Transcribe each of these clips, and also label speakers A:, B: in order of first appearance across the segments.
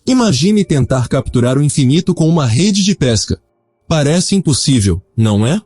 A: Imagine tentar capturar o infinito com uma rede de pesca. Parece impossível, não é?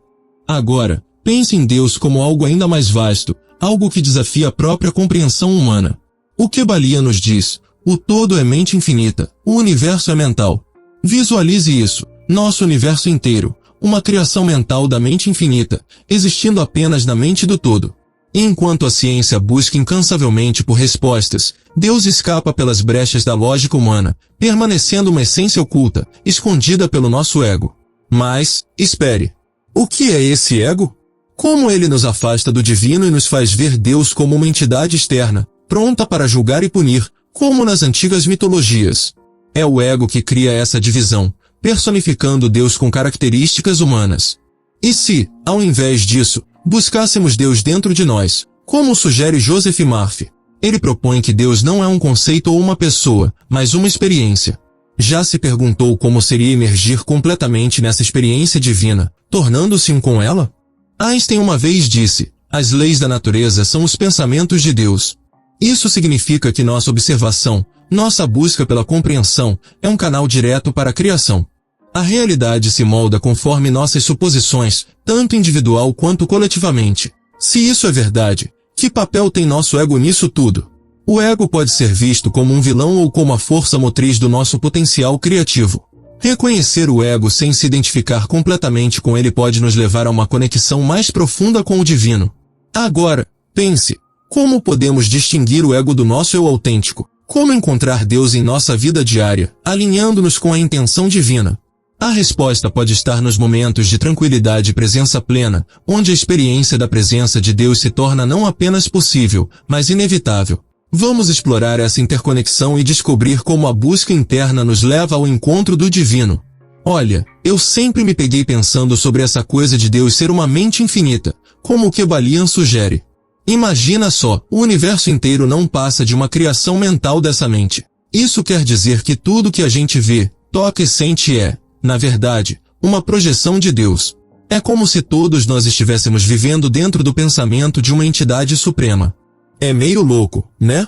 A: Agora, pense em Deus como algo ainda mais vasto, algo que desafia a própria compreensão humana. O que Balian nos diz? O todo é mente infinita, o universo é mental. Visualize isso, nosso universo inteiro, uma criação mental da mente infinita, existindo apenas na mente do todo. E enquanto a ciência busca incansavelmente por respostas, Deus escapa pelas brechas da lógica humana, permanecendo uma essência oculta, escondida pelo nosso ego. Mas, espere. O que é esse ego? Como ele nos afasta do divino e nos faz ver Deus como uma entidade externa, pronta para julgar e punir, como nas antigas mitologias? É o ego que cria essa divisão, personificando Deus com características humanas. E se, ao invés disso, buscássemos Deus dentro de nós, como sugere Joseph Murphy? Ele propõe que Deus não é um conceito ou uma pessoa, mas uma experiência. Já se perguntou como seria emergir completamente nessa experiência divina, tornando-se um com ela? Einstein uma vez disse, as leis da natureza são os pensamentos de Deus. Isso significa que nossa observação, nossa busca pela compreensão, é um canal direto para a criação. A realidade se molda conforme nossas suposições, tanto individual quanto coletivamente. Se isso é verdade, que papel tem nosso ego nisso tudo? O ego pode ser visto como um vilão ou como a força motriz do nosso potencial criativo. Reconhecer o ego sem se identificar completamente com ele pode nos levar a uma conexão mais profunda com o divino. Agora, pense, como podemos distinguir o ego do nosso eu autêntico? Como encontrar Deus em nossa vida diária, alinhando-nos com a intenção divina? A resposta pode estar nos momentos de tranquilidade e presença plena, onde a experiência da presença de Deus se torna não apenas possível, mas inevitável. Vamos explorar essa interconexão e descobrir como a busca interna nos leva ao encontro do divino. Olha, eu sempre me peguei pensando sobre essa coisa de Deus ser uma mente infinita, como o que Balian sugere. Imagina só, o universo inteiro não passa de uma criação mental dessa mente. Isso quer dizer que tudo que a gente vê, toca e sente é, na verdade, uma projeção de Deus. É como se todos nós estivéssemos vivendo dentro do pensamento de uma entidade suprema. É meio louco, né?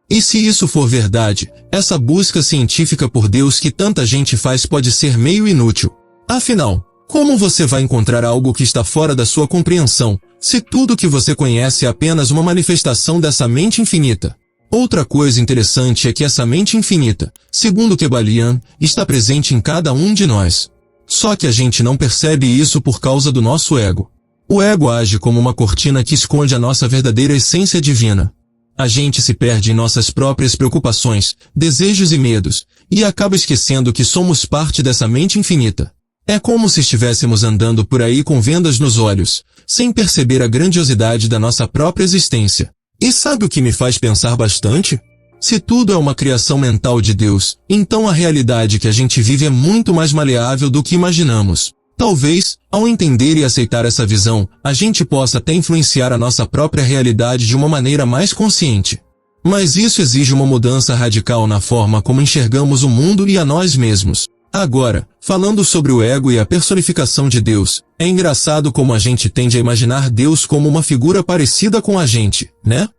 A: E se isso for verdade, essa busca científica por Deus que tanta gente faz pode ser meio inútil. Afinal, como você vai encontrar algo que está fora da sua compreensão, se tudo que você conhece é apenas uma manifestação dessa mente infinita? Outra coisa interessante é que essa mente infinita, segundo Balian, está presente em cada um de nós. Só que a gente não percebe isso por causa do nosso ego. O ego age como uma cortina que esconde a nossa verdadeira essência divina. A gente se perde em nossas próprias preocupações, desejos e medos, e acaba esquecendo que somos parte dessa mente infinita. É como se estivéssemos andando por aí com vendas nos olhos, sem perceber a grandiosidade da nossa própria existência. E sabe o que me faz pensar bastante? Se tudo é uma criação mental de Deus, então a realidade que a gente vive é muito mais maleável do que imaginamos. Talvez, ao entender e aceitar essa visão, a gente possa até influenciar a nossa própria realidade de uma maneira mais consciente. Mas isso exige uma mudança radical na forma como enxergamos o mundo e a nós mesmos. Agora, falando sobre o ego e a personificação de Deus, é engraçado como a gente tende a imaginar Deus como uma figura parecida com a gente, né?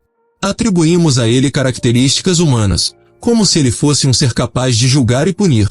A: Atribuímos a ele características humanas, como se ele fosse um ser capaz de julgar e punir.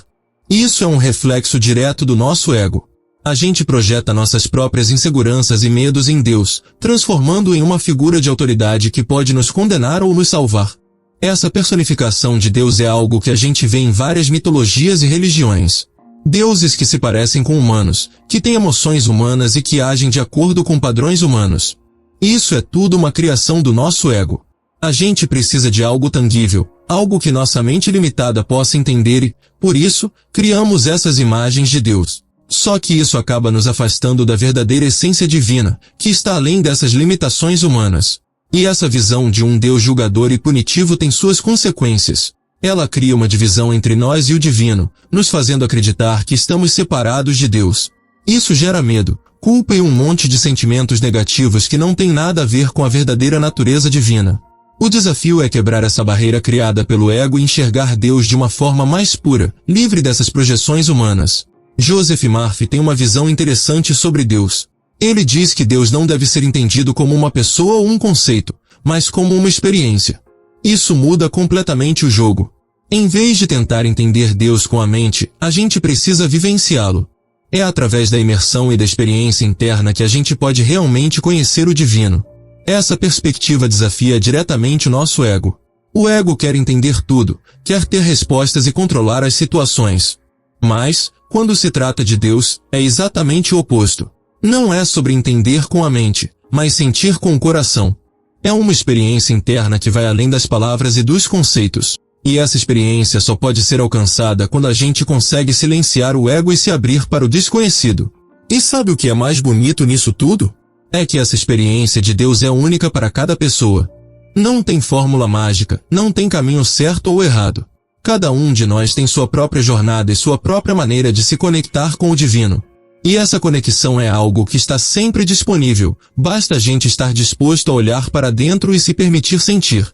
A: Isso é um reflexo direto do nosso ego. A gente projeta nossas próprias inseguranças e medos em Deus, transformando-o em uma figura de autoridade que pode nos condenar ou nos salvar. Essa personificação de Deus é algo que a gente vê em várias mitologias e religiões. Deuses que se parecem com humanos, que têm emoções humanas e que agem de acordo com padrões humanos. Isso é tudo uma criação do nosso ego. A gente precisa de algo tangível, algo que nossa mente limitada possa entender e, por isso, criamos essas imagens de Deus. Só que isso acaba nos afastando da verdadeira essência divina, que está além dessas limitações humanas. E essa visão de um Deus julgador e punitivo tem suas consequências. Ela cria uma divisão entre nós e o divino, nos fazendo acreditar que estamos separados de Deus. Isso gera medo, culpa e um monte de sentimentos negativos que não têm nada a ver com a verdadeira natureza divina. O desafio é quebrar essa barreira criada pelo ego e enxergar Deus de uma forma mais pura, livre dessas projeções humanas. Joseph Murphy tem uma visão interessante sobre Deus. Ele diz que Deus não deve ser entendido como uma pessoa ou um conceito, mas como uma experiência. Isso muda completamente o jogo. Em vez de tentar entender Deus com a mente, a gente precisa vivenciá-lo. É através da imersão e da experiência interna que a gente pode realmente conhecer o divino. Essa perspectiva desafia diretamente o nosso ego. O ego quer entender tudo, quer ter respostas e controlar as situações. Mas, quando se trata de Deus, é exatamente o oposto. Não é sobre entender com a mente, mas sentir com o coração. É uma experiência interna que vai além das palavras e dos conceitos. E essa experiência só pode ser alcançada quando a gente consegue silenciar o ego e se abrir para o desconhecido. E sabe o que é mais bonito nisso tudo? É que essa experiência de Deus é única para cada pessoa. Não tem fórmula mágica, não tem caminho certo ou errado. Cada um de nós tem sua própria jornada e sua própria maneira de se conectar com o divino. E essa conexão é algo que está sempre disponível, basta a gente estar disposto a olhar para dentro e se permitir sentir.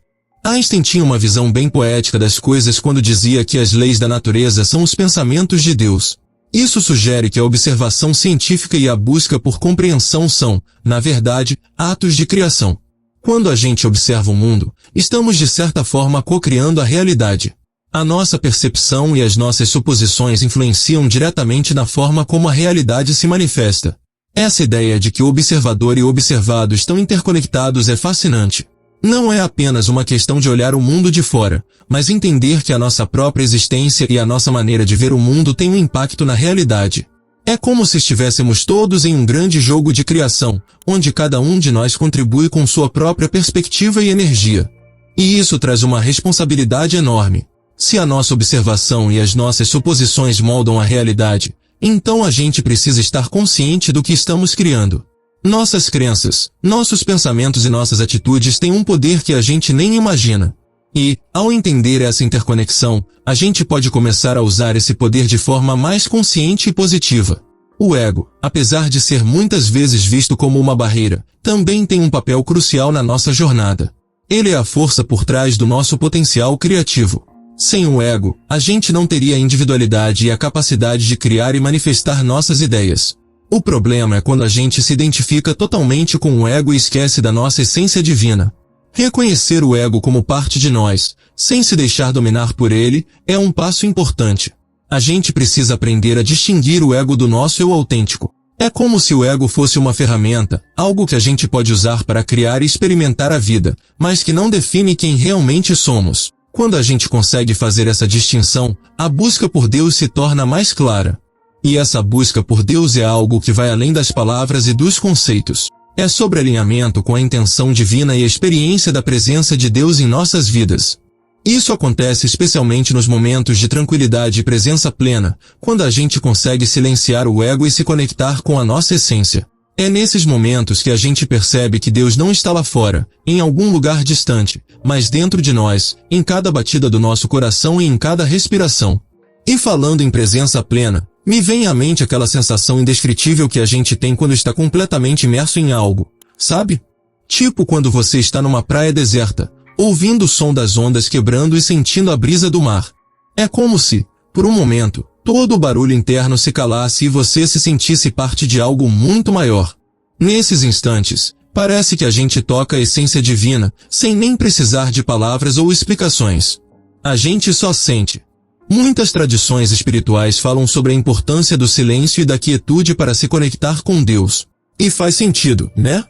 A: Einstein tinha uma visão bem poética das coisas quando dizia que as leis da natureza são os pensamentos de Deus. Isso sugere que a observação científica e a busca por compreensão são, na verdade, atos de criação. Quando a gente observa o mundo, estamos de certa forma co-criando a realidade. A nossa percepção e as nossas suposições influenciam diretamente na forma como a realidade se manifesta. Essa ideia de que o observador e o observado estão interconectados é fascinante. Não é apenas uma questão de olhar o mundo de fora, mas entender que a nossa própria existência e a nossa maneira de ver o mundo têm um impacto na realidade. É como se estivéssemos todos em um grande jogo de criação, onde cada um de nós contribui com sua própria perspectiva e energia. E isso traz uma responsabilidade enorme. Se a nossa observação e as nossas suposições moldam a realidade, então a gente precisa estar consciente do que estamos criando. Nossas crenças, nossos pensamentos e nossas atitudes têm um poder que a gente nem imagina. E, ao entender essa interconexão, a gente pode começar a usar esse poder de forma mais consciente e positiva. O ego, apesar de ser muitas vezes visto como uma barreira, também tem um papel crucial na nossa jornada. Ele é a força por trás do nosso potencial criativo. Sem o ego, a gente não teria a individualidade e a capacidade de criar e manifestar nossas ideias. O problema é quando a gente se identifica totalmente com o ego e esquece da nossa essência divina. Reconhecer o ego como parte de nós, sem se deixar dominar por ele, é um passo importante. A gente precisa aprender a distinguir o ego do nosso eu autêntico. É como se o ego fosse uma ferramenta, algo que a gente pode usar para criar e experimentar a vida, mas que não define quem realmente somos. Quando a gente consegue fazer essa distinção, a busca por Deus se torna mais clara. E essa busca por Deus é algo que vai além das palavras e dos conceitos. É sobre alinhamento com a intenção divina e a experiência da presença de Deus em nossas vidas. Isso acontece especialmente nos momentos de tranquilidade e presença plena, quando a gente consegue silenciar o ego e se conectar com a nossa essência. É nesses momentos que a gente percebe que Deus não está lá fora, em algum lugar distante, mas dentro de nós, em cada batida do nosso coração e em cada respiração. E falando em presença plena, me vem à mente aquela sensação indescritível que a gente tem quando está completamente imerso em algo, sabe? Tipo quando você está numa praia deserta, ouvindo o som das ondas quebrando e sentindo a brisa do mar. É como se, por um momento, todo o barulho interno se calasse e você se sentisse parte de algo muito maior. Nesses instantes, parece que a gente toca a essência divina, sem nem precisar de palavras ou explicações. A gente só sente. Muitas tradições espirituais falam sobre a importância do silêncio e da quietude para se conectar com Deus. E faz sentido, né?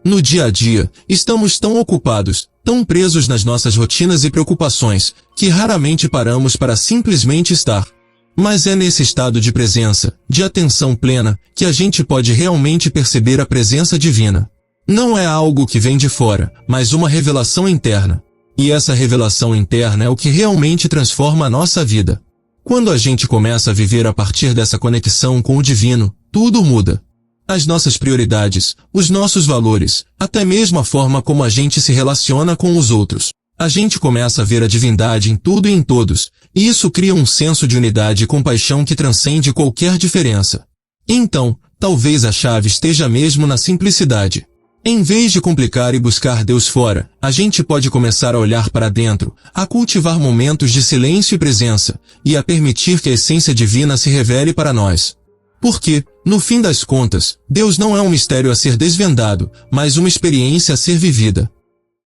A: No dia a dia, estamos tão ocupados, tão presos nas nossas rotinas e preocupações, que raramente paramos para simplesmente estar. Mas é nesse estado de presença, de atenção plena, que a gente pode realmente perceber a presença divina. Não é algo que vem de fora, mas uma revelação interna. E essa revelação interna é o que realmente transforma a nossa vida. Quando a gente começa a viver a partir dessa conexão com o divino, tudo muda. As nossas prioridades, os nossos valores, até mesmo a forma como a gente se relaciona com os outros. A gente começa a ver a divindade em tudo e em todos, e isso cria um senso de unidade e compaixão que transcende qualquer diferença. Então, talvez a chave esteja mesmo na simplicidade. Em vez de complicar e buscar Deus fora, a gente pode começar a olhar para dentro, a cultivar momentos de silêncio e presença, e a permitir que a essência divina se revele para nós. Porque, no fim das contas, Deus não é um mistério a ser desvendado, mas uma experiência a ser vivida.